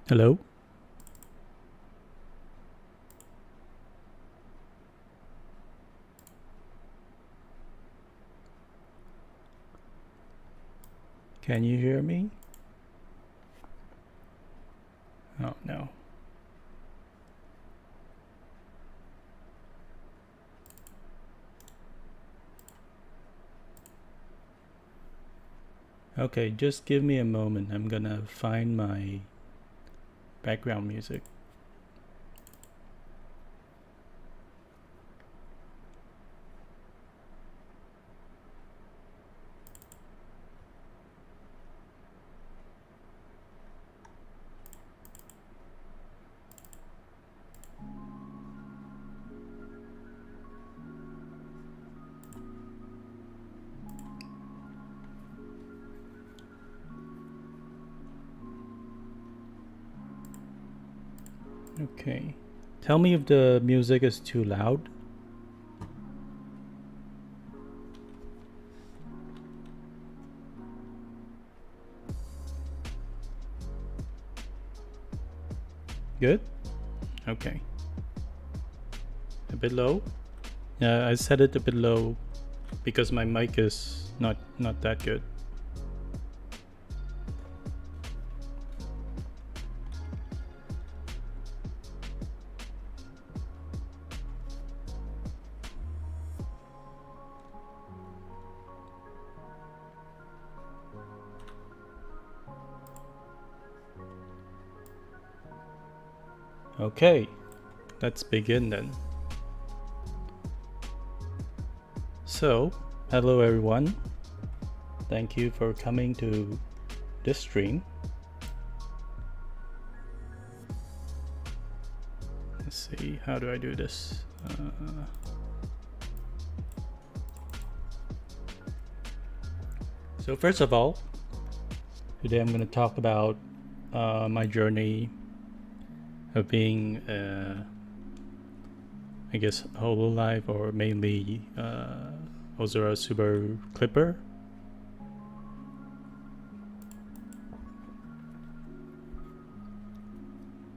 Hello? Can you hear me? Oh, no. Okay, just give me a moment. I'm gonna find my background music. Okay. Tell me if the music is too loud. Good? Okay. A bit low? Yeah, I set it a bit low because my mic is not that good. Okay, let's begin then. So, hello everyone. Thank you for coming to this stream. Let's see, how do I do this? So first of all, today I'm going to talk about my journey of being, I guess, Hololive or mainly Ozora Subaru Clipper.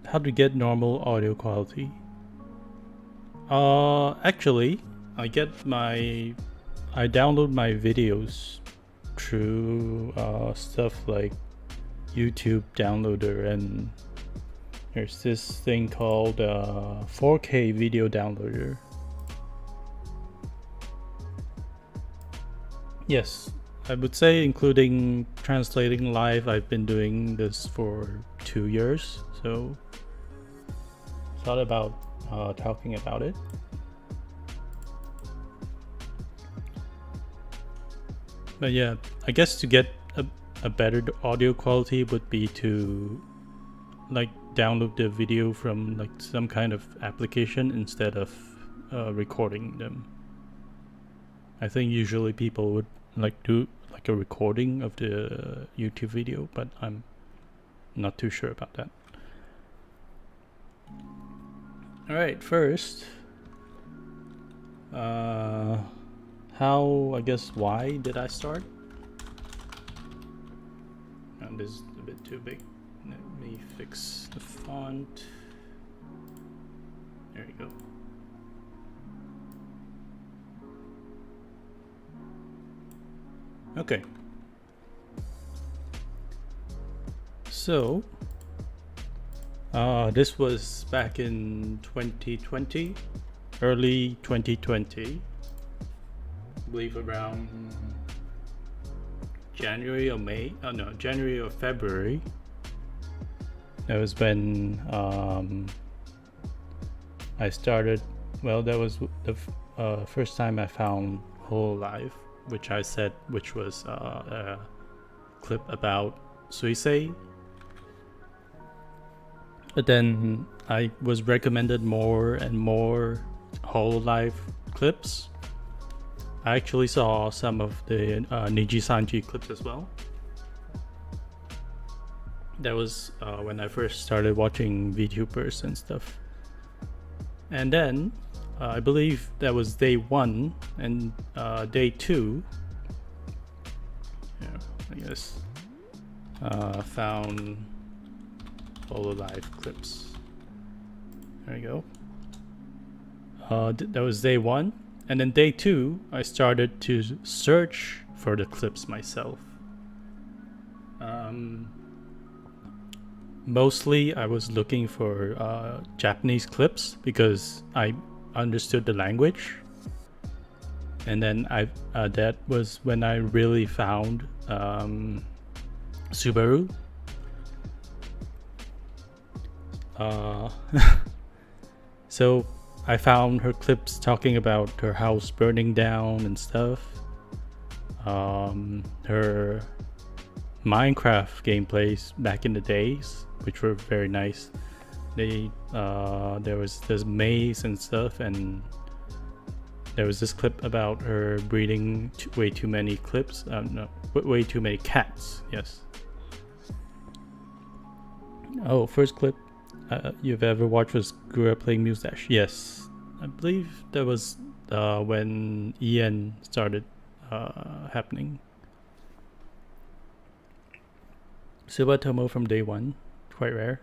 How to get normal audio quality? Actually, I download my videos through stuff like YouTube downloader, and there's this thing called 4K video downloader. Yes, I would say including translating live, I've been doing this for 2 years, so thought about talking about it. But yeah, I guess to get a better audio quality would be to like download the video from like some kind of application instead of recording them. I think usually people would like do like a recording of the YouTube video, but I'm not too sure about that. All right, first, why did I start? And this is a bit too big. Let me fix the font. There you go. Okay. So, this was back in 2020, early 2020. I believe around January or May. Oh no, January or February. That was when I started. Well, that was the first time I found Hololive, which was a clip about Suisei. But then I was recommended more and more Hololive clips. I actually saw some of the Niji-Sanji clips as well. That was when I first started watching VTubers and stuff. And then I believe that was day 1, and day 2, yeah, I guess, found follow live clips. There we go. That was day 1. And then day 2, I started to search for the clips myself. Mostly I was looking for Japanese clips because I understood the language. And then that was when I really found Subaru. So I found her clips talking about her house burning down and stuff. Her Minecraft gameplays back in the days, which were very nice. There was this maze and stuff, and there was this clip about her breeding way too many clips. Way too many cats. Yes. Oh, first clip you've ever watched was Gura playing Mustache. Yes, I believe that was when EN started happening. Subatomo from day 1, quite rare.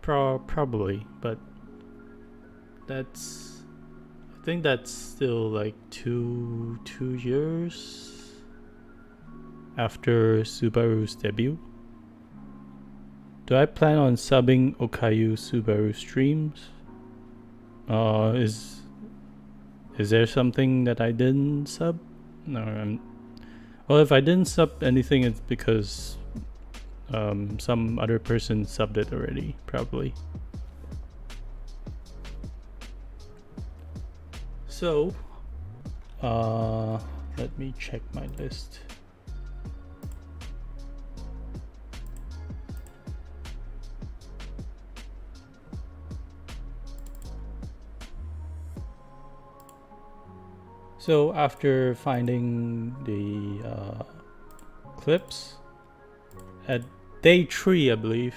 Probably, but I think that's still like two years after Subaru's debut. Do I plan on subbing Okayu Subaru streams? Is there something that I didn't sub? No, well, if I didn't sub anything, it's because some other person subbed it already, probably. So, let me check my list. So after finding the clips at day 3, I believe.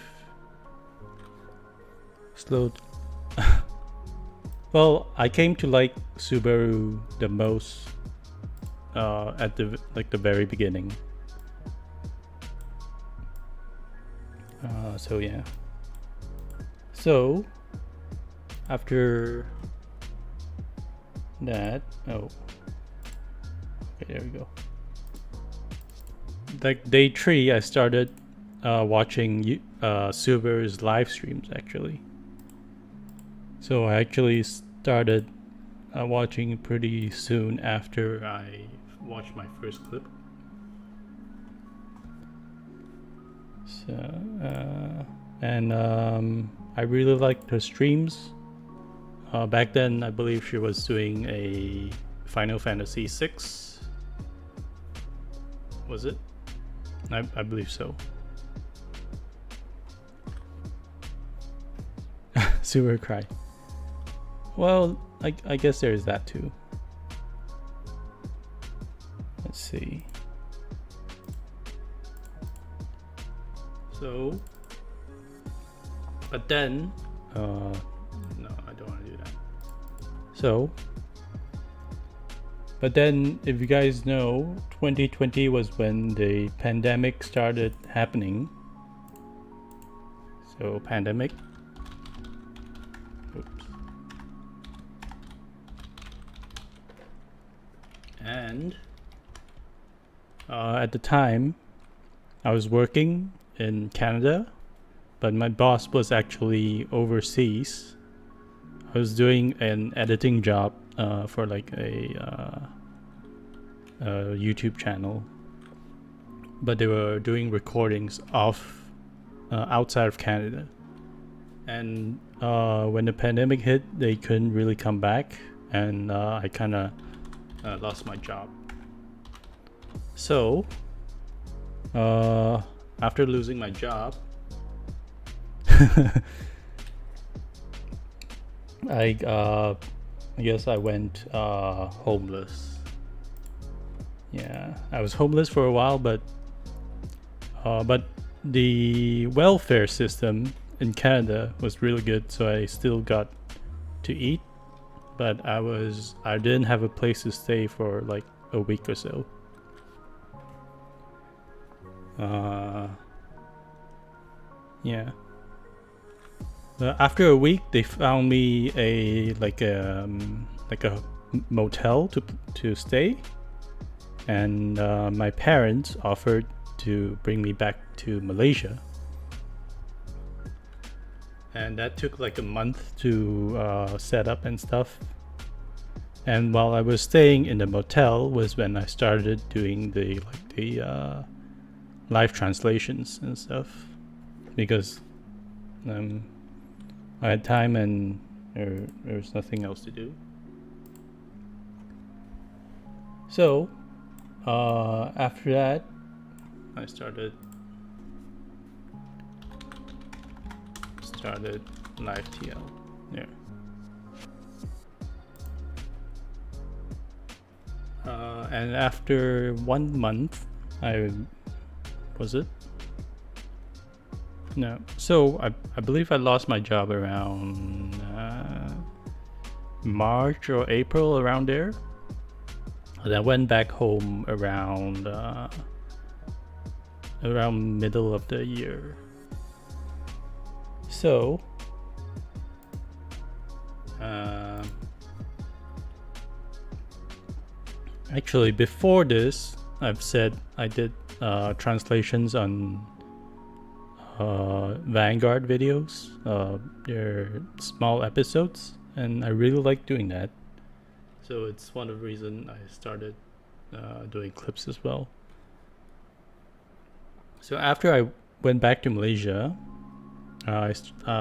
Well, I came to like Subaru the most at the very beginning. So yeah. So after that, okay, there we go. Like day 3, I started watching Subaru's live streams actually. So I actually started watching pretty soon after I watched my first clip. So and I really liked her streams. Back then, I believe she was doing a Final Fantasy VI. Was it? I believe so. Super cry. Well, I guess there's that too. Let's see. So, but then, no, I don't want to do that. So, but then, if you guys know, 2020 was when the pandemic started happening. So, pandemic. Oops. And at the time, I was working in Canada, but my boss was actually overseas. I was doing an editing job for like a YouTube channel, but they were doing recordings of outside of Canada. And when the pandemic hit, they couldn't really come back, and I kind of lost my job. So after losing my job, I guess I went homeless. Yeah, I was homeless for a while, but the welfare system in Canada was really good, so I still got to eat, but I didn't have a place to stay for like a week or so. Yeah. After a week, they found me a motel to stay, and my parents offered to bring me back to Malaysia. And that took like a month to set up and stuff. And while I was staying in the motel was when I started doing the live translations and stuff, because I had time and there was nothing else to do. So after that, I started live TL. Yeah. And after 1 month, so I believe I lost my job around March or April, around there. And I went back home around middle of the year. So actually before this, I've said I did translations on Vanguard videos. They're small episodes, and I really like doing that. So it's one of the reasons I started doing clips as well. So after I went back to Malaysia, I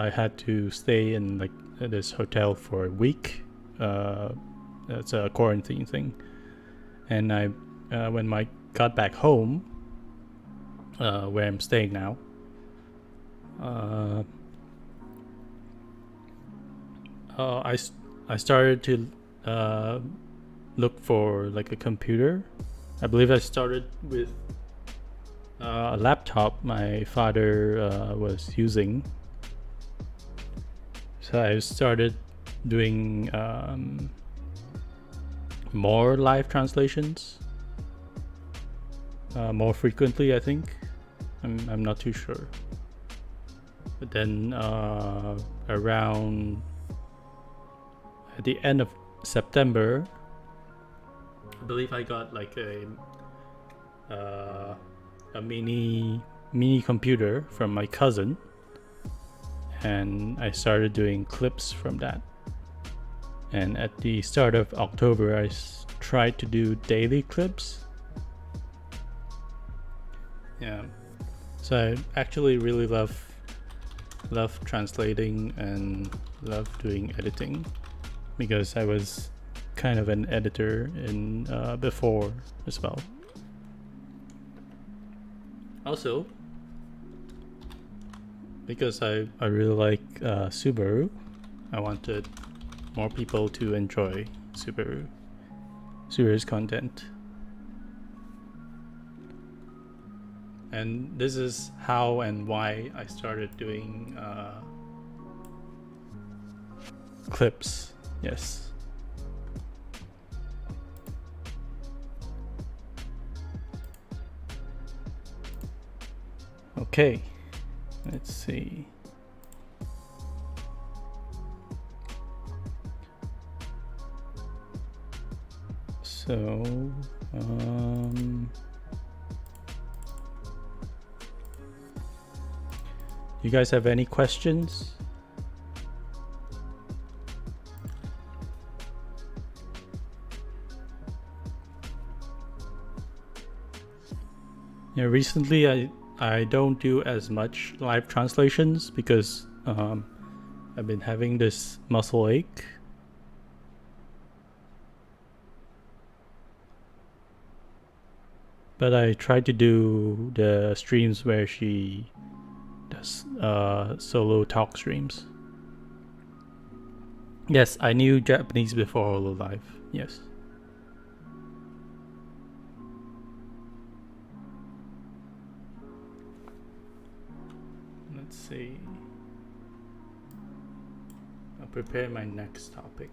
had to stay in like this hotel for a week. It's a quarantine thing. And I when I got back home, where I'm staying now, I started to look for like a computer. I believe I started with a laptop my father was using. So I started doing more live translations more frequently, I think. I'm not too sure. But then around at the end of September, I believe I got like a mini computer from my cousin, and I started doing clips from that. And at the start of October, I tried to do daily clips. Yeah, so I actually really love translating and love doing editing, because I was kind of an editor in before as well. Also, because I really like Subaru, I wanted more people to enjoy Subaru's content. And this is how and why I started doing clips. Yes. Okay, let's see. So you guys have any questions? Yeah, recently I don't do as much live translations because I've been having this muscle ache. But I try to do the streams where she does solo talk streams. Yes, I knew Japanese before Hololive. Yes. Let's see. I'll prepare my next topic.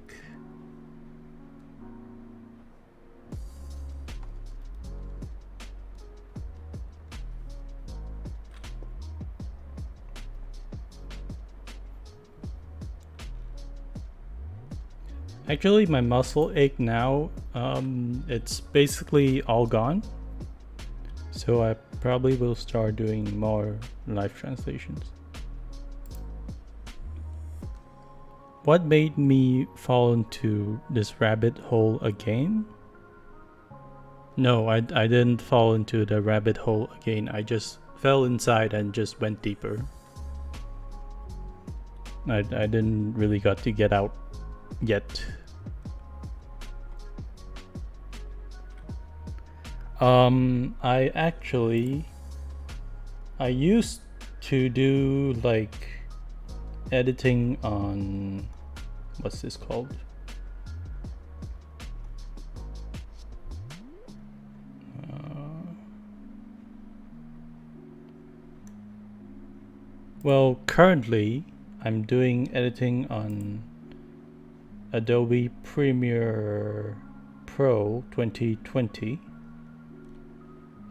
Actually, my muscle ache now, it's basically all gone. So I probably will start doing more live translations. What made me fall into this rabbit hole again? No, I didn't fall into the rabbit hole again. I just fell inside and just went deeper. I didn't really got to get out yet. I used to do like editing on, what's this called? Well, currently I'm doing editing on Adobe Premiere Pro 2020,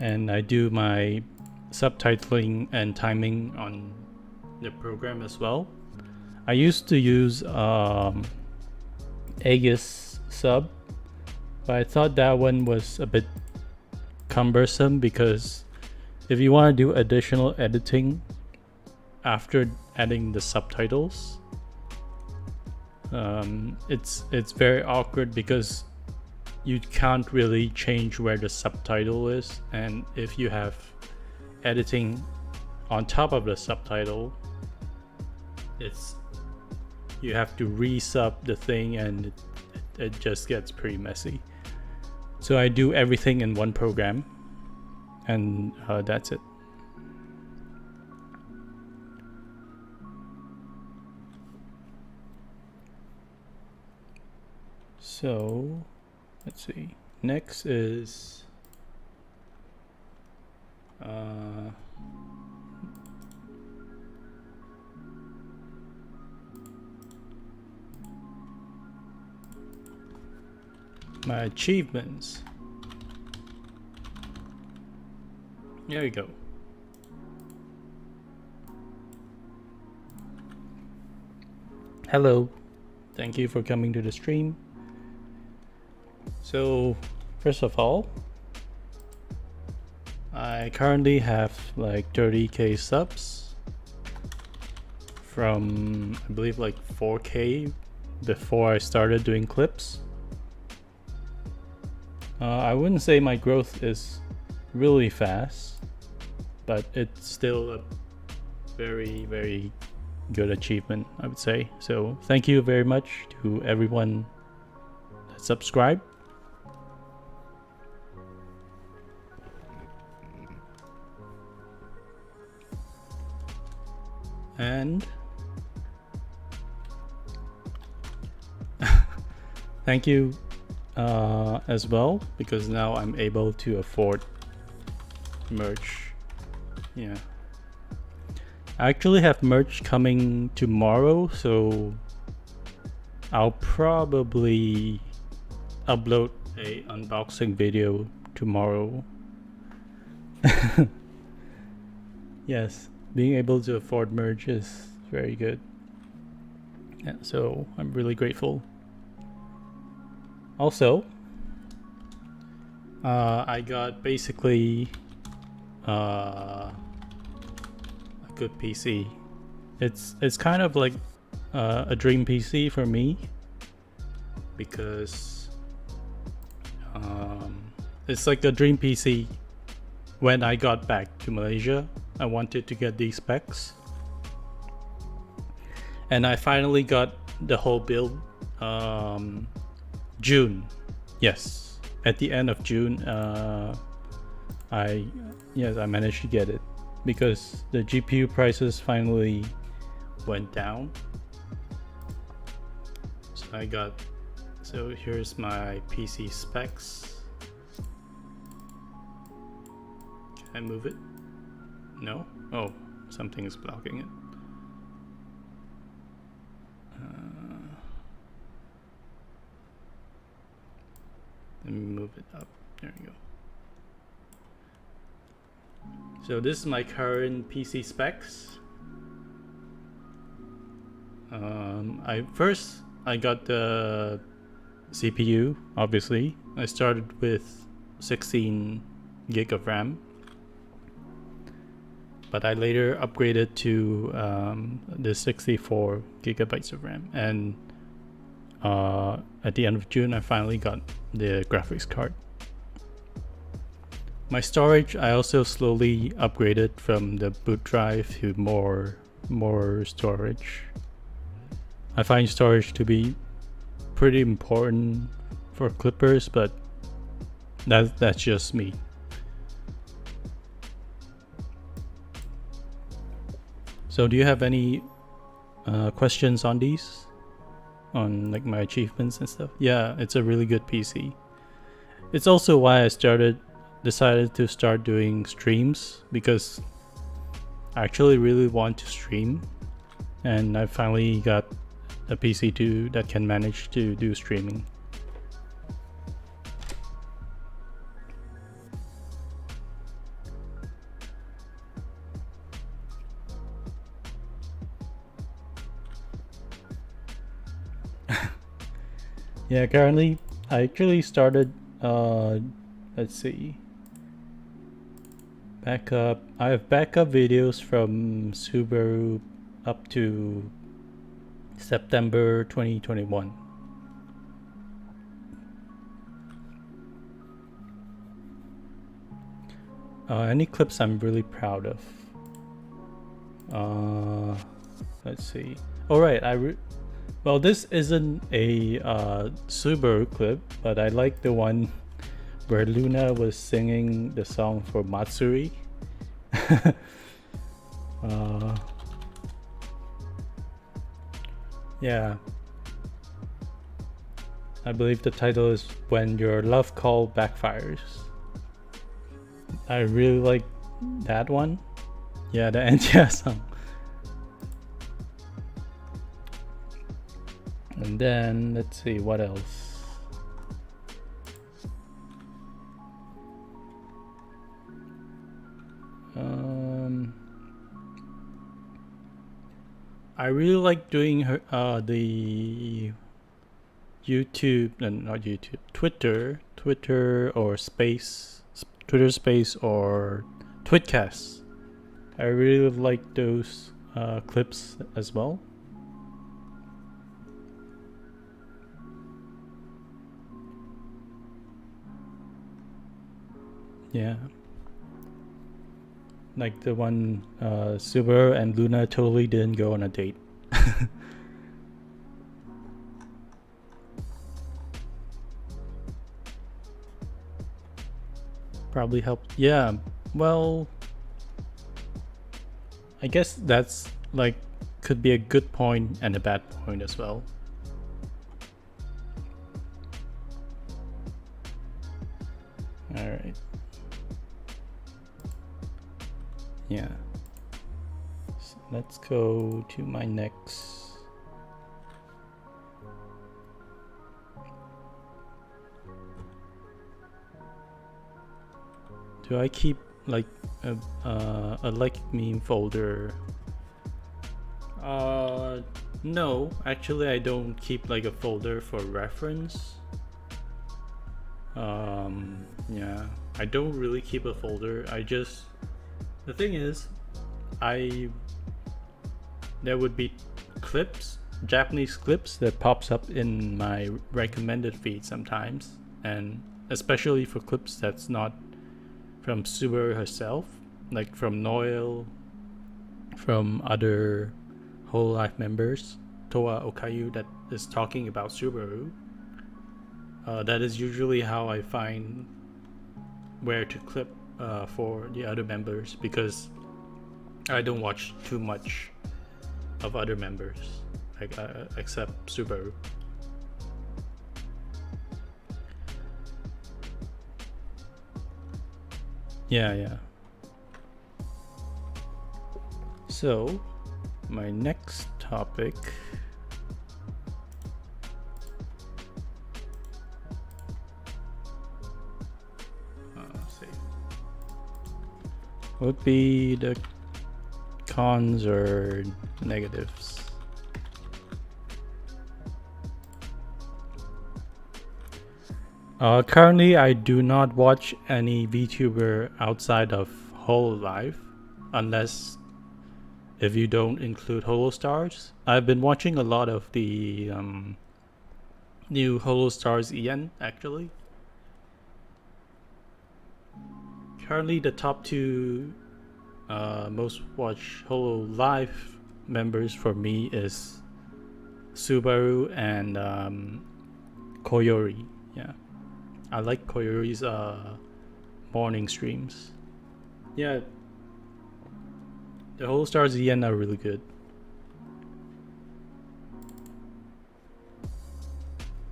and I do my subtitling and timing on the program as well. I used to use Aegis Sub, but I thought that one was a bit cumbersome because if you want to do additional editing after adding the subtitles, it's very awkward because you can't really change where the subtitle is, and if you have editing on top of the subtitle, you have to resub the thing, and it just gets pretty messy. So I do everything in one program, and that's it. So let's see. Next is my achievements. There we go. Hello, thank you for coming to the stream. So first of all, I currently have like 30k subs from, I believe, like 4k before I started doing clips. I wouldn't say my growth is really fast, but it's still a very, very good achievement, I would say. So thank you very much to everyone that subscribed. And thank you as well, because now I'm able to afford merch. Yeah, I actually have merch coming tomorrow, so I'll probably upload a unboxing video tomorrow. Yes, being able to afford merch is very good. Yeah, so I'm really grateful. Also, I got basically a good PC. It's kind of like a dream PC for me, because it's like a dream PC. When I got back to Malaysia, I wanted to get these specs, and I finally got the whole build. June, yes, at the end of June, I managed to get it because the GPU prices finally went down. So here's my PC specs. Can I move it? No? Oh, something is blocking it. Let me move it up. There we go. So this is my current PC specs. I got the CPU, obviously. I started with 16 gig of RAM, but I later upgraded to the 64 gigabytes of RAM, and at the end of June I finally got the graphics card. My storage, I also slowly upgraded from the boot drive to more storage. I find storage to be pretty important for clippers, but that's just me. So do you have any questions on these? On like my achievements and stuff? Yeah, it's a really good PC. It's also why I decided to start doing streams, because I actually really want to stream, and I finally got a PC that can manage to do streaming. Yeah, currently I actually started let's see, backup. I have backup videos from Subaru up to September 2021. Any clips I'm really proud of? Let's see. All right, well, this isn't a Subaru clip, but I like the one where Luna was singing the song for Matsuri. Yeah, I believe the title is When Your Love Call Backfires. I really like that one. Yeah, the NTR song. And then let's see what else. I really like doing the YouTube, and not YouTube, Twitter or Twitter Space or Twitcast. I really like those clips as well. Yeah. Like the one Subaru and Luna totally didn't go on a date. Probably helped. Yeah, well, I guess that's like could be a good point and a bad point as well. All right. Yeah. So let's go to my next. Do I keep like a like meme folder? No, actually I don't keep like a folder for reference. Yeah, I don't really keep a folder. The thing is, there would be clips, Japanese clips that pops up in my recommended feed sometimes, and especially for clips that's not from Subaru herself, like from Noel, from other Whole Life members, Toa Okayu, that is talking about Subaru. That is usually how I find where to clip for the other members, because I don't watch too much of other members, like except Subaru. Yeah. So, my next topic would be the cons or negatives. Currently, I do not watch any VTuber outside of Hololive, unless if you don't include Holostars. I've been watching a lot of the new Holostars EN actually. Currently, the top two most watched Hololive members for me is Subaru and Koyori. Yeah, I like Koyori's morning streams. Yeah, the Holostars EN are really good.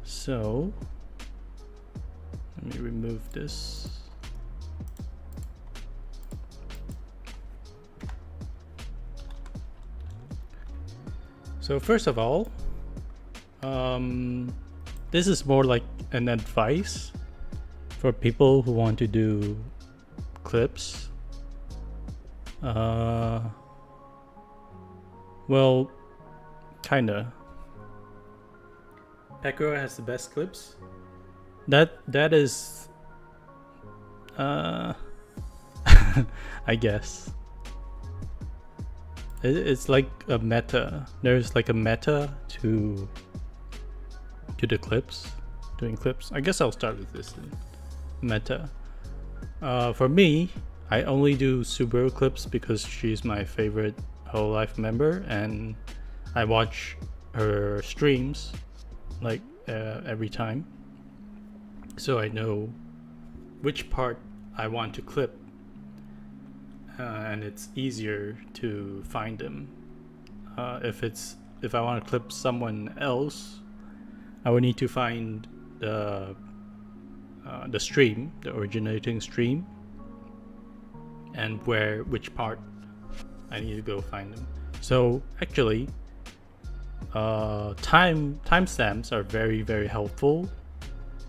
So let me remove this. So first of all, this is more like an advice for people who want to do clips. Well, kinda. Pekora has the best clips. That is, I guess. It's like a meta. There's like a meta to the clips, doing clips. I guess I'll start with this then. Meta. For me, I only do Subaru clips because she's my favorite Hololive member, and I watch her streams like every time, so I know which part I want to clip, and it's easier to find them. If I want to clip someone else, I would need to find the stream, the originating stream, and which part I need to go find them. So actually, timestamps are very, very helpful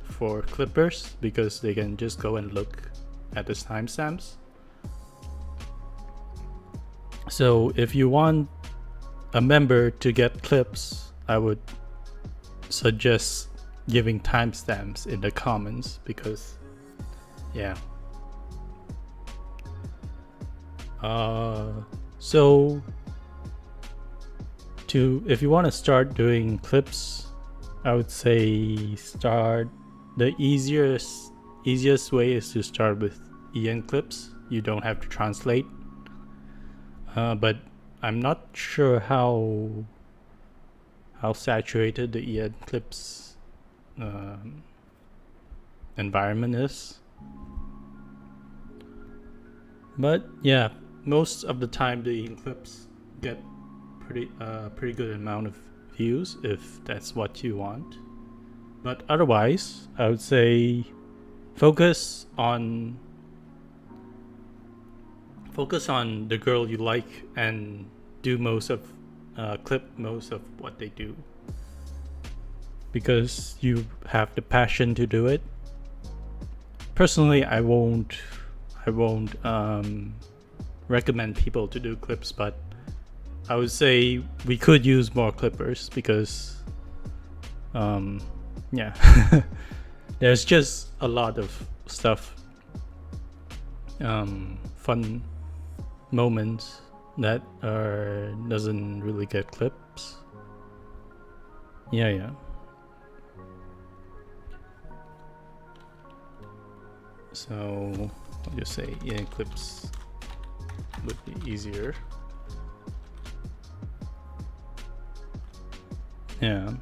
for clippers because they can just go and look at the timestamps. So if you want a member to get clips, I would suggest giving timestamps in the comments because, yeah. So if you want to start doing clips, I would say the easiest way is to start with EN clips. You don't have to translate, but I'm not sure how saturated the EN clips environment is, but yeah, most of the time the EN clips get pretty good amount of views if that's what you want. But otherwise, I would say focus on the girl you like and do clip most of what they do, because you have the passion to do it. Personally, I won't recommend people to do clips, but I would say we could use more clippers because yeah, there's just a lot of stuff, fun moments that doesn't really get clips. Yeah. So I'll just say clips would be easier. Yeah.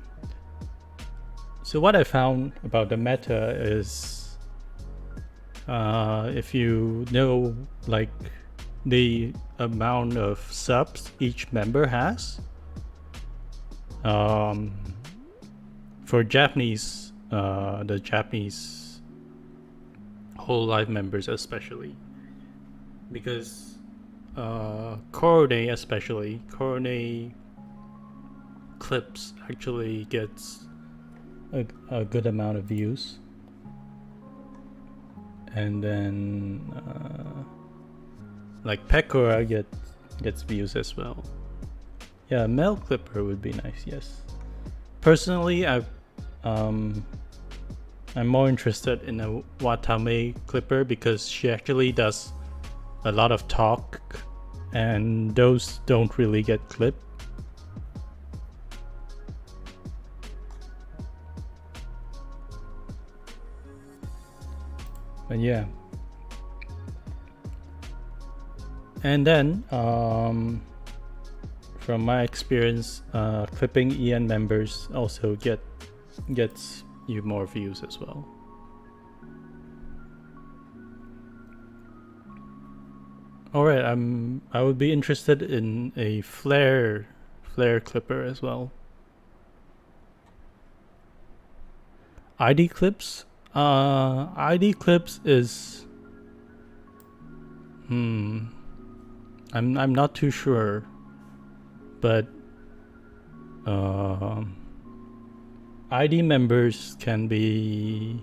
So what I found about the meta is, if you know like the amount of subs each member has, for Japanese, the Japanese Hololive members especially, because Korone clips actually gets a good amount of views, and then like Pekora gets views as well. Yeah, male clipper would be nice. Yes, personally, I'm more interested in a Watame clipper because she actually does a lot of talk, and those don't really get clipped. But yeah. And then from my experience, clipping EN members also gets you more views as well. All right, I would be interested in a flare clipper as well. ID clips. ID clips is I'm not too sure, but ID members can be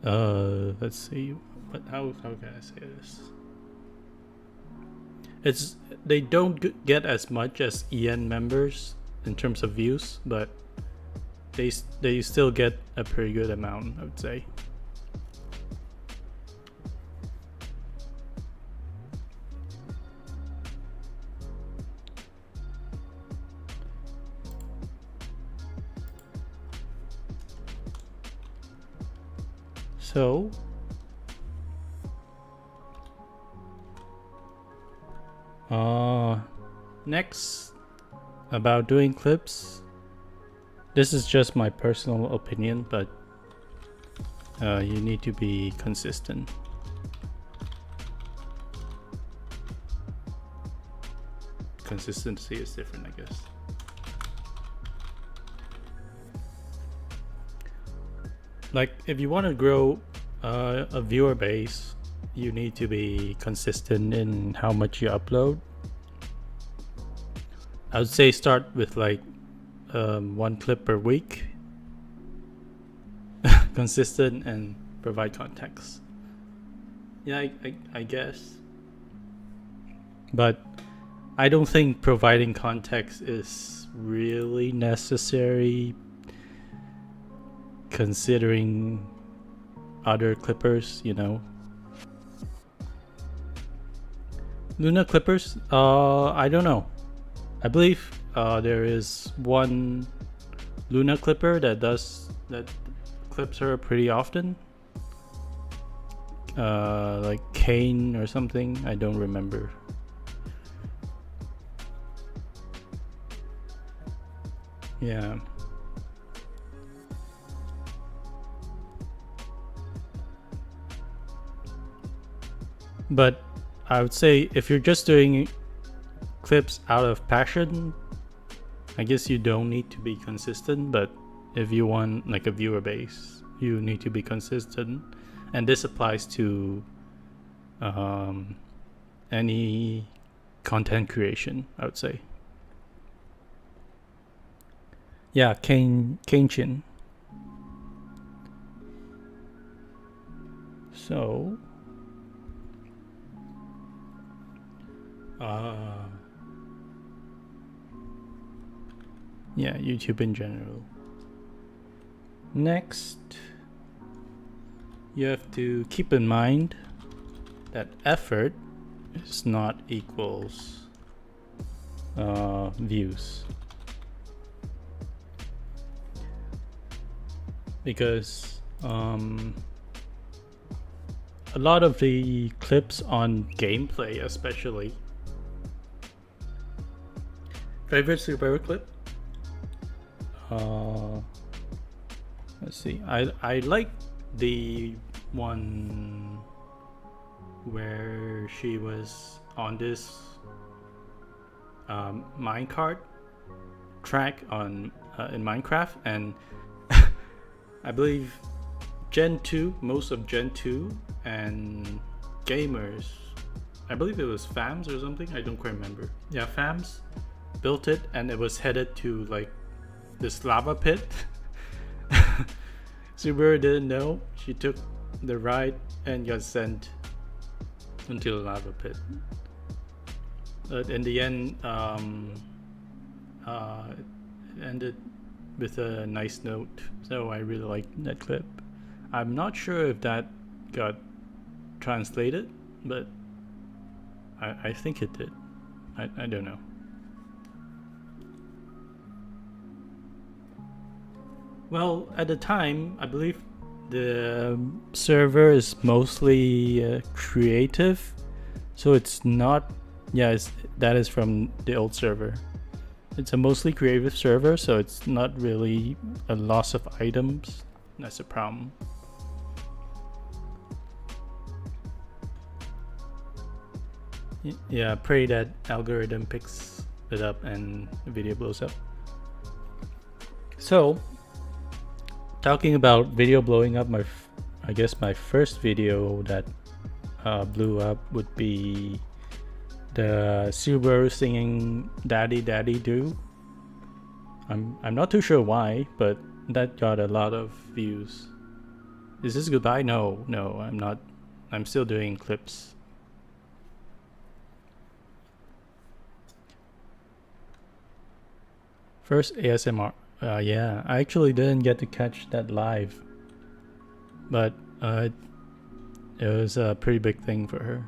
let's see, but how can I say this? They don't get as much as EN members in terms of views, but they still get a pretty good amount, I would say. So next, about doing clips, this is just my personal opinion, but you need to be consistent. Consistency is different, I guess. Like, if you want to grow a viewer base, you need to be consistent in how much you upload. I would say start with like 1 clip per week, consistent, and provide context. Yeah, I guess. But I don't think providing context is really necessary, considering other clippers, you know. Luna clippers, I don't know. I believe there is one Luna clipper that clips her pretty often. Like Kane or something, I don't remember. Yeah. But I would say if you're just doing clips out of passion, I guess you don't need to be consistent. But if you want like a viewer base, you need to be consistent, and this applies to any content creation, I would say. Yeah, Kenshin. So yeah, YouTube in general. Next, you have to keep in mind that effort is not equals views, because a lot of the clips on gameplay, especially favorite superhero clip. Let's see. I like the one where she was on this minecart track on in Minecraft, and I believe Gen 2, most of Gen 2 and gamers, I believe it was Fams or something, I don't quite remember. Yeah, Fams built it, and it was headed to like this lava pit. Subaru didn't know. She took the ride and got sent into the lava pit. But in the end, it ended with a nice note. So I really like that clip. I'm not sure if that got translated, but I think it did. I don't know. Well, at the time, I believe the server is mostly creative, so it's not. Yeah, that is from the old server. It's a mostly creative server, so it's not really a loss of items. That's a problem. Yeah, pray that algorithm picks it up and the video blows up. So, talking about video blowing up, I guess my first video that blew up would be the Subaru singing "Daddy Daddy Do." I'm not too sure why, but that got a lot of views. Is this goodbye? No, I'm not. I'm still doing clips. First ASMR. Yeah, I actually didn't get to catch that live, but it was a pretty big thing for her.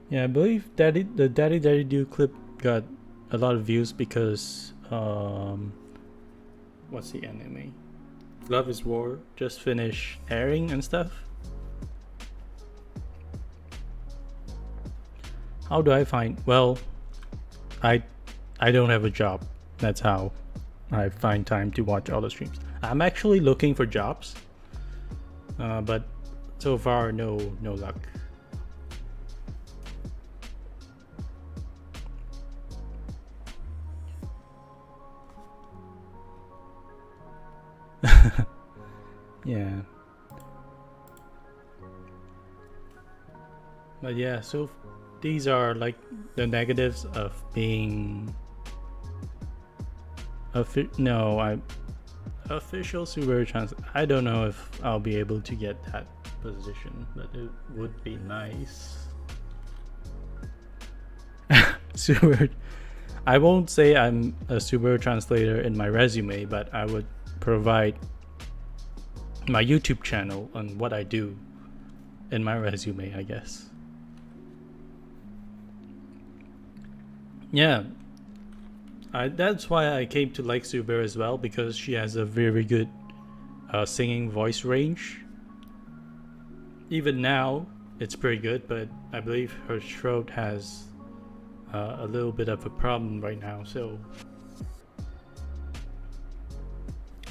Yeah, I believe the Daddy Daddy Do clip got a lot of views because what's the anime? Love is War just finished airing and stuff. How do I find? Well, I don't have a job. That's how I find time to watch all the streams. I'm actually looking for jobs, but so far no luck. Yeah. But yeah, so these are like the negatives of being official Subaru trans. I don't know if I'll be able to get that position, but it would be nice. Subaru. I won't say I'm a Subaru translator in my resume, but I would provide my YouTube channel on what I do in my resume, I guess. Yeah, that's why I came to like Subaru as well, because she has a very good singing voice range. Even now, it's pretty good, but I believe her throat has a little bit of a problem right now, so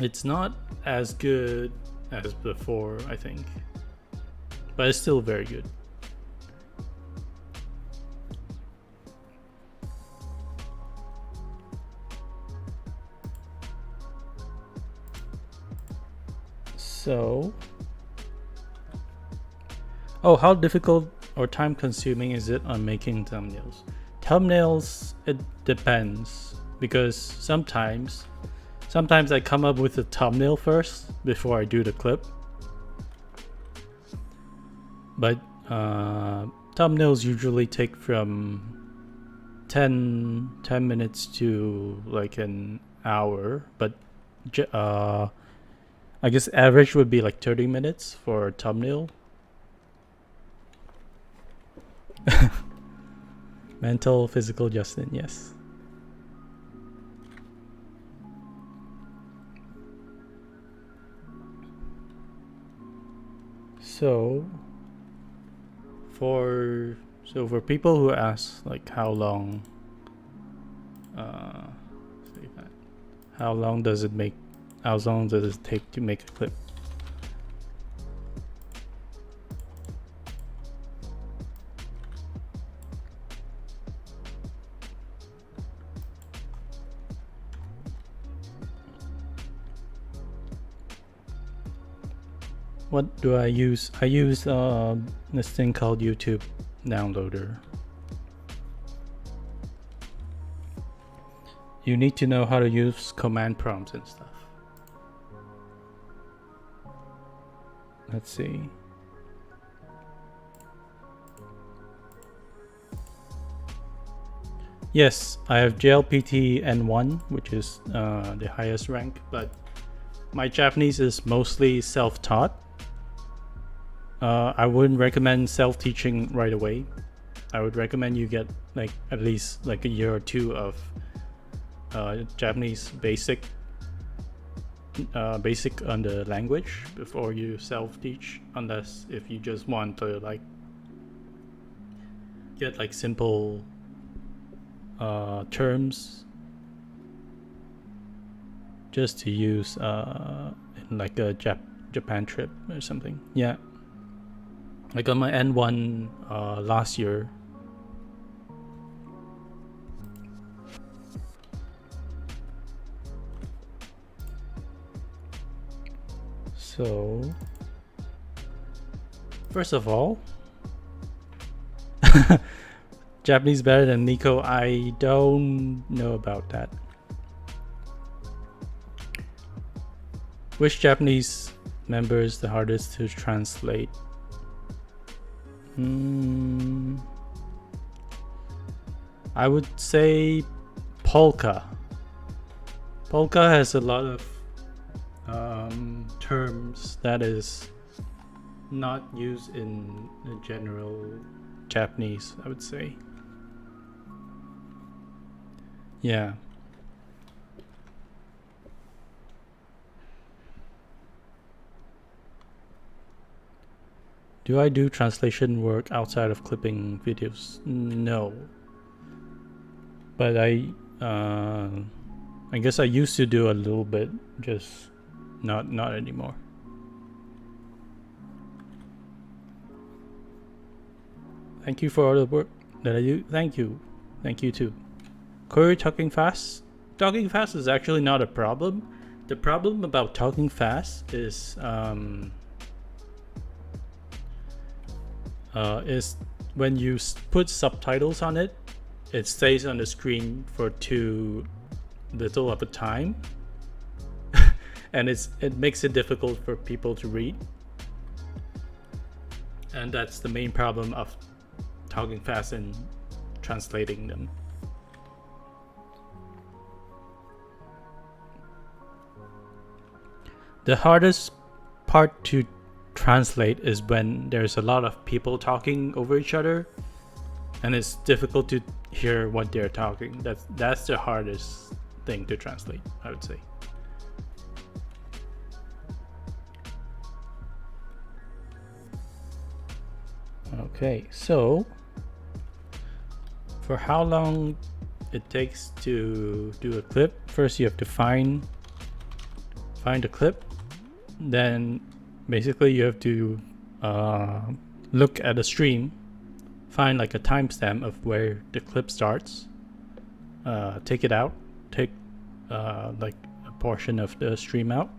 it's not as good as before, I think, but it's still very good. So, how difficult or time consuming is it on making thumbnails? Thumbnails, it depends, because sometimes I come up with a thumbnail first before I do the clip. But thumbnails usually take from 10 minutes to like an hour, but I guess average would be like 30 minutes for a thumbnail. Mental, physical, Justin, yes. So for people who ask like how long does it take to make a clip? What do I use? I use this thing called YouTube Downloader. You need to know how to use command prompts and stuff. Let's see. Yes, I have JLPT N1, which is the highest rank, but my Japanese is mostly self-taught. I wouldn't recommend self-teaching right away. I would recommend you get like at least like a year or two of Japanese basic on the language before you self-teach, unless if you just want to like get like simple terms just to use in like a Japan trip or something. Yeah, I got my N1 last year. So first of all, Japanese better than Nico? I don't know about that. Which Japanese member is the hardest to translate? I would say Polka. Polka has a lot of terms that is not used in the general Japanese, I would say. Yeah. Do I do translation work outside of clipping videos? No. But I guess I used to do a little bit, just not anymore. Thank you for all the work that I do. Thank you too. Corey, talking fast? Talking fast is actually not a problem. The problem about talking fast is when you put subtitles on it, it stays on the screen for too little of a time, and it makes it difficult for people to read, and that's the main problem of talking fast and translating them. The hardest part to translate is when there's a lot of people talking over each other and it's difficult to hear what they're talking. That's the hardest thing to translate, I would say. Okay, so for how long it takes to do a clip, first you have to find a clip, then basically you have to look at the stream, find like a timestamp of where the clip starts, take it out, take like a portion of the stream out,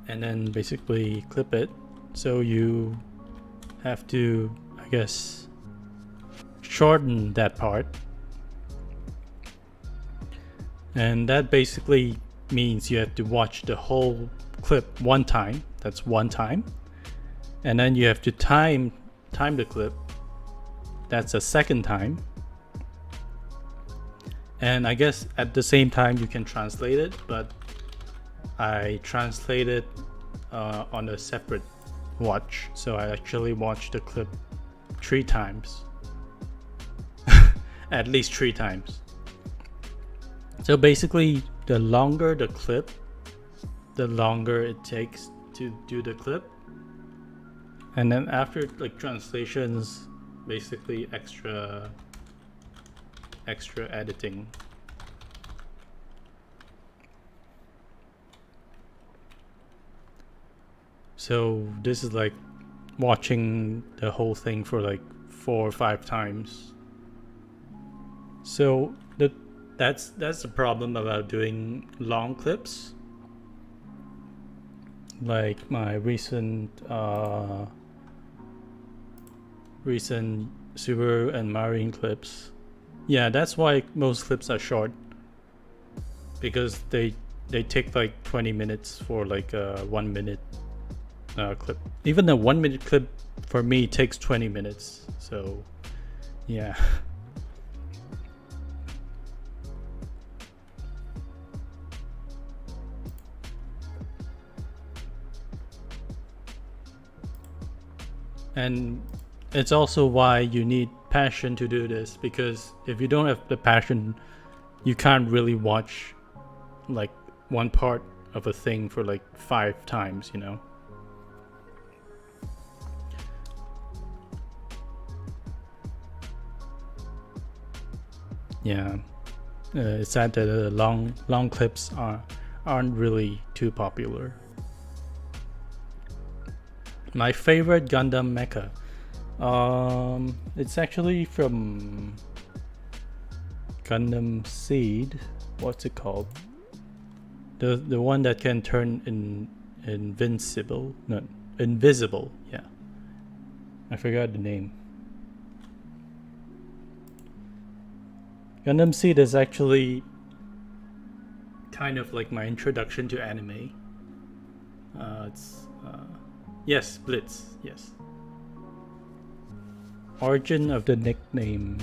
and then basically clip it. So you have to, I guess, shorten that part, and that basically means you have to watch the whole clip one time. That's one time. And then you have to time the clip. That's a second time. And I guess at the same time you can translate it, but I translated on a separate watch. So I actually watched the clip 3 times. At least 3 times. So basically, the longer the clip, the longer it takes to do the clip. And then after like translations, basically extra editing. So this is like watching the whole thing for like 4 or 5 times. So that's the problem about doing long clips. Like my recent Subaru and Marine clips. Yeah, that's why most clips are short, because they take like 20 minutes for like a 1 minute clip. Even a 1 minute clip for me takes 20 minutes. So Yeah. And it's also why you need passion to do this, because if you don't have the passion, you can't really watch like one part of a thing for like 5 times, you know? Yeah. It's sad that long clips aren't really too popular. My favorite Gundam mecha. It's actually from Gundam Seed. What's it called? The one that can turn invincible. No, invisible. Yeah. I forgot the name. Gundam Seed is actually kind of like my introduction to anime. Yes, Blitz. Yes. Origin of the nickname.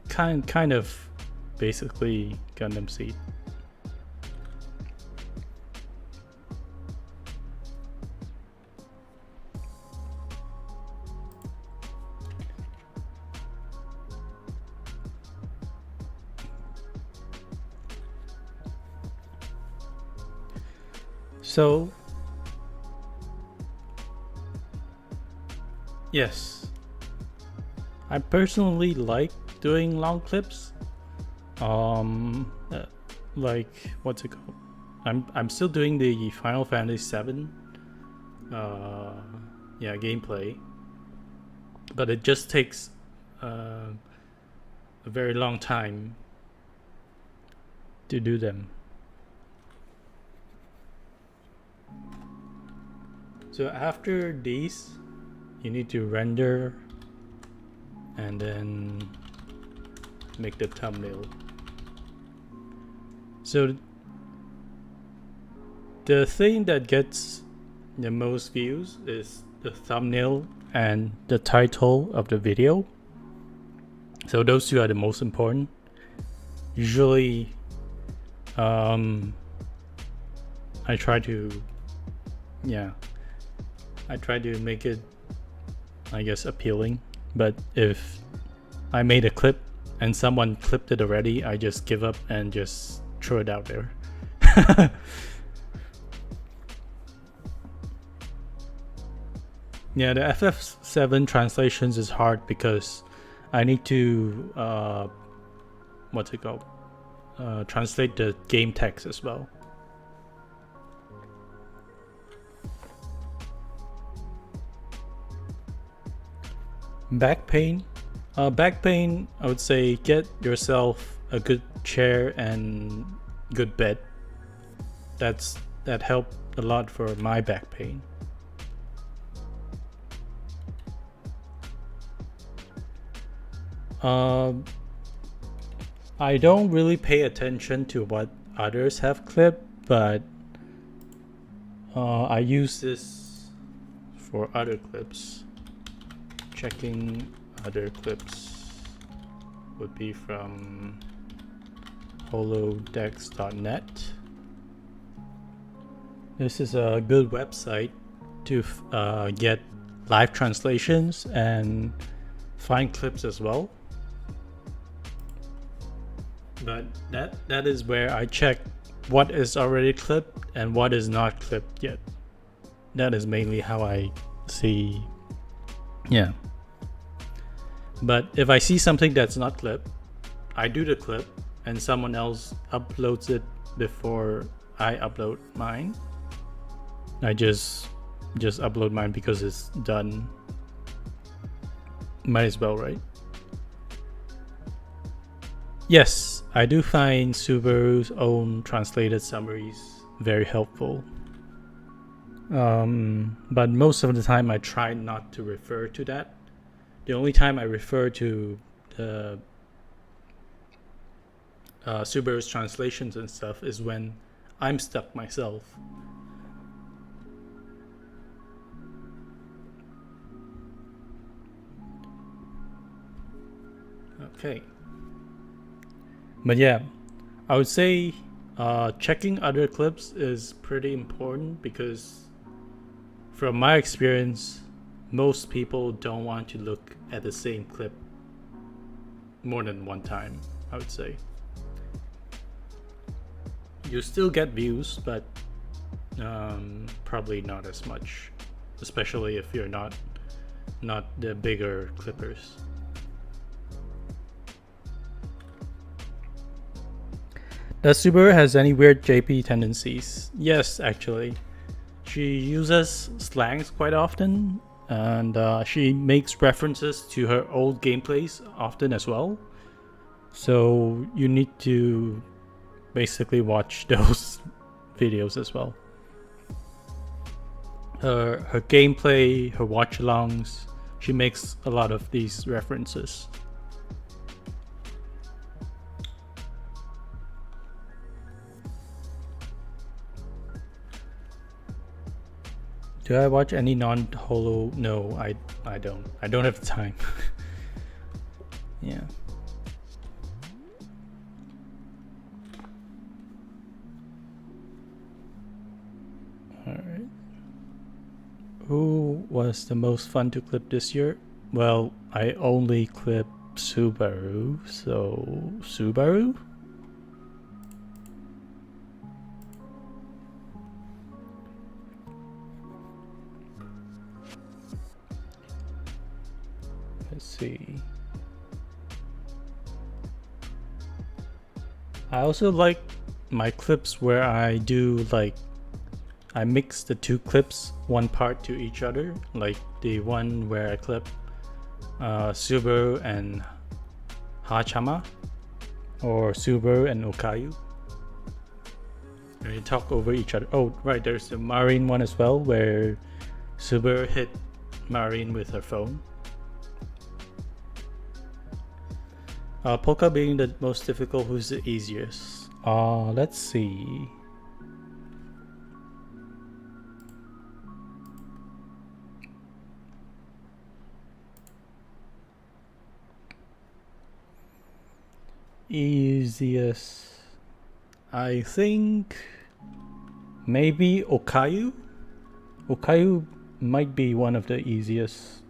Kind of, basically Gundam Seed. So, yes, I personally like doing long clips. Like what's it called? I'm still doing the Final Fantasy VII, gameplay, but it just takes a very long time to do them. So after these, you need to render and then make the thumbnail. So the thing that gets the most views is the thumbnail and the title of the video. So those two are the most important. Usually I try to make it, I guess, appealing. But if I made a clip and someone clipped it already, I just give up and just throw it out there. Yeah, the FF7 translations is hard because I need to translate the game text as well. Back pain. Back pain, I would say get yourself a good chair and good bed. That helped a lot for my back pain. I don't really pay attention to what others have clipped, but I use this for other clips. Checking other clips would be from holodex.net. This is a good website to get live translations and find clips as well. But that is where I check what is already clipped and what is not clipped yet. That is mainly how I see. Yeah. But if I see something that's not clipped, I do the clip and someone else uploads it before I upload mine. I just upload mine because it's done. Might as well, right? Yes, I do find Subaru's own translated summaries very helpful. But most of the time I try not to refer to that. The only time I refer to the Subaru's translations and stuff is when I'm stuck myself. Okay. But yeah, I would say checking other clips is pretty important because from my experience, most people don't want to look at the same clip more than one time, I would say. You still get views, but probably not as much, especially if you're not the bigger clippers. Does Subaru has any weird JP tendencies? Yes, actually. She uses slangs quite often, and she makes references to her old gameplays often as well. So you need to basically watch those videos as well. Her gameplay, her watch-alongs, she makes a lot of these references. Do I watch any non-holo? No, I don't. I don't have the time. Yeah. Alright. Who was the most fun to clip this year? Well, I only clip Subaru, so Subaru? Let's see. I also like my clips where I do like I mix the two clips one part to each other, like the one where I clip Subaru and Hachama or Subaru and Okayu. They talk over each other. Oh right, there's the Marine one as well where Subaru hit Marine with her phone. Polka being the most difficult, who's the easiest? Let's see. Easiest, I think maybe Okayu. Okayu might be one of the easiest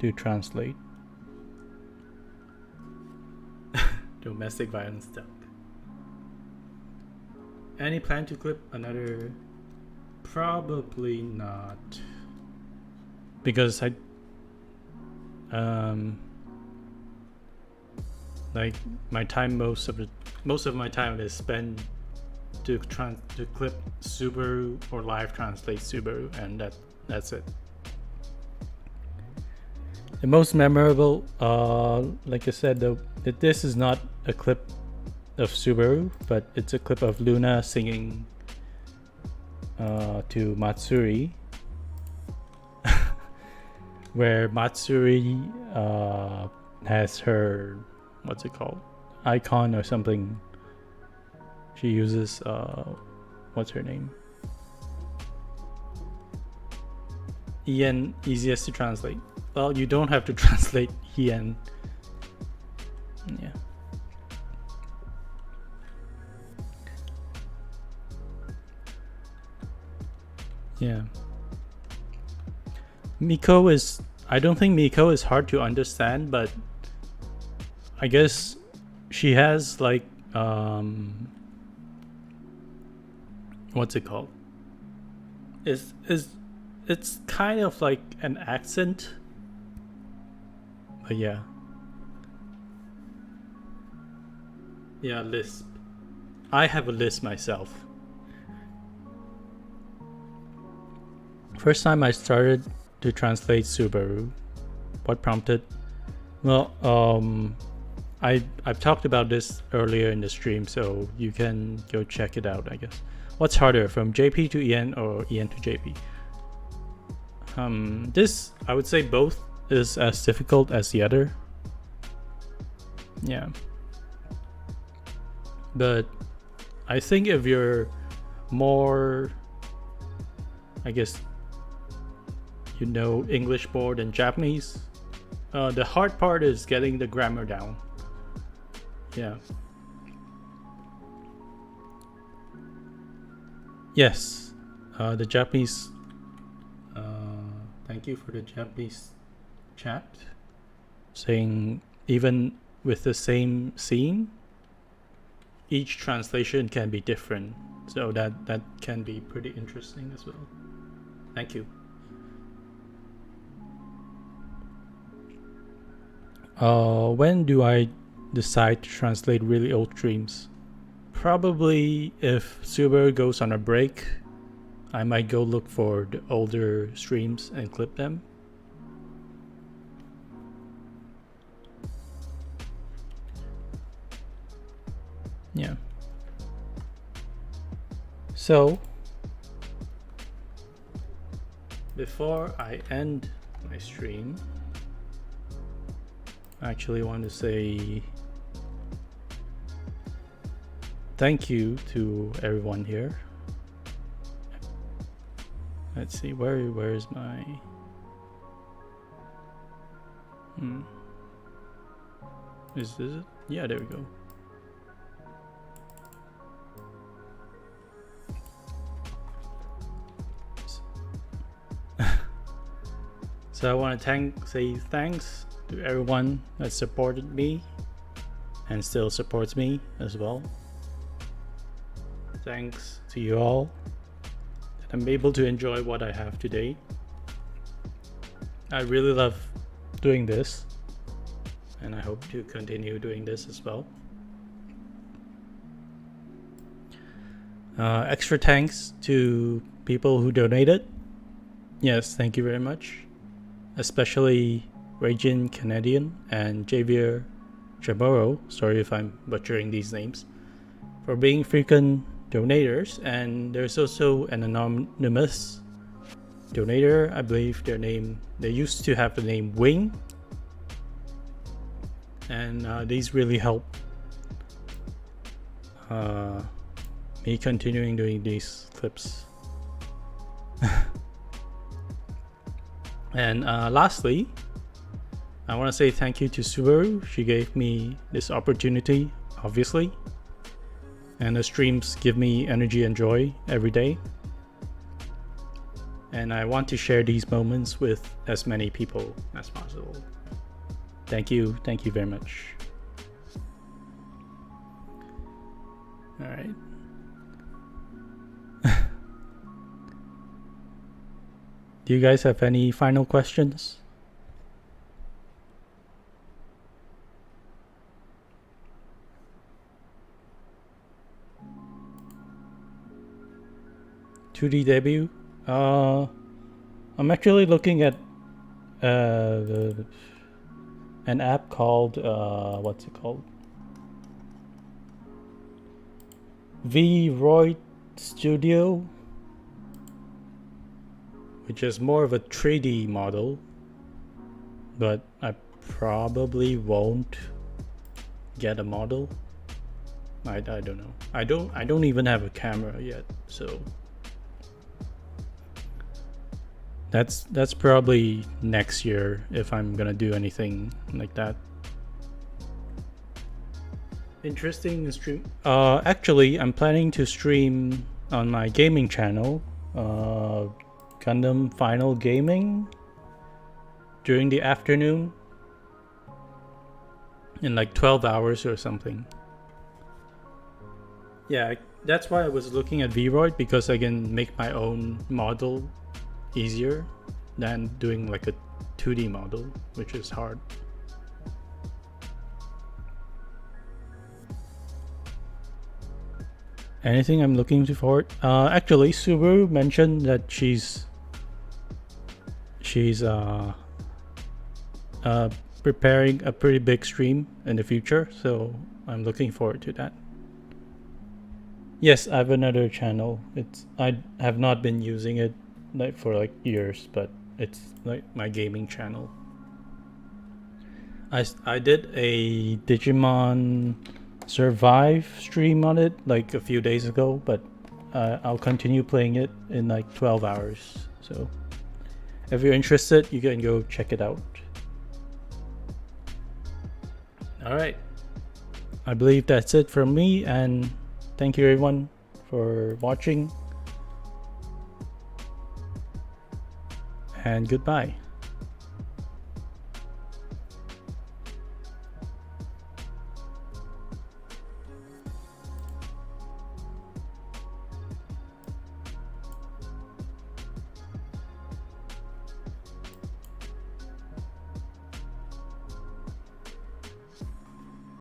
to translate. Domestic violence duck. Any plan to clip another? Probably not, because I like my time most of my time is spent to clip Subaru or live translate Subaru, and that's it. The most memorable, like I said, this is not a clip of Subaru, but it's a clip of Luna singing to Matsuri, where Matsuri has her, what's it called, icon or something. She uses what's her name? Ian, easiest to translate. Well, you don't have to translate Ian. Yeah. Yeah. Miko is, I don't think Miko is hard to understand, but I guess she has like what's it called? It's kind of like an accent. But yeah. Yeah, lisp. I have a lisp myself. First time I started to translate Subaru, what prompted? Well, I've talked about this earlier in the stream, so you can go check it out, I guess. What's harder, from JP to Ian or Ian to JP? This, I would say both is as difficult as the other. Yeah. But I think if you're more, I guess, you know English more than Japanese, the hard part is getting the grammar down. yeah. Yes, the Japanese. Thank you for the Japanese chat saying even with the same scene, each translation can be different, so that can be pretty interesting as well. Thank you. When do I decide to translate really old streams? Probably if Subaru goes on a break, I might go look for the older streams and clip them. Yeah. So, before I end my stream, I actually want to say thank you to everyone here. Let's see, where is my is this it? Yeah, there we go. So I want to say thanks to everyone that supported me and still supports me as well. Thanks to you all that I'm able to enjoy what I have today. I really love doing this, and I hope to continue doing this as well. Extra thanks to people who donated. Yes, thank you very much. Especially Ragin Canadian and Javier Chamorro, sorry if I'm butchering these names, for being frequent donators. And there's also an anonymous donator, I believe they used to have the name Wing, and these really help me continuing doing these clips. And lastly, I want to say thank you to Subaru. She gave me this opportunity, obviously, and the streams give me energy and joy every day, and I want to share these moments with as many people as possible. Thank you very much. All right. Do you guys have any final questions? $2D debut? I'm actually looking at an app called what's it called? VRoid Studio, which is more of a 3D model, but I probably won't get a model. I don't know. I don't even have a camera yet, so that's probably next year if I'm gonna do anything like that. Interesting stream. Actually, I'm planning to stream on my gaming channel, Gundam Final Gaming, during the afternoon in like 12 hours or something. Yeah, that's why I was looking at VRoid, because I can make my own model easier than doing like a 2D model, which is hard. Anything I'm looking forward? Actually, Subaru mentioned that she's preparing a pretty big stream in the future, so I'm looking forward to that. Yes, I have another channel. I have not been using it for like years, but it's like my gaming channel. I did a Digimon Survive stream on it like a few days ago, but I'll continue playing it in like 12 hours. So if you're interested, you can go check it out. All right. I believe that's it from me, and thank you everyone for watching, and goodbye.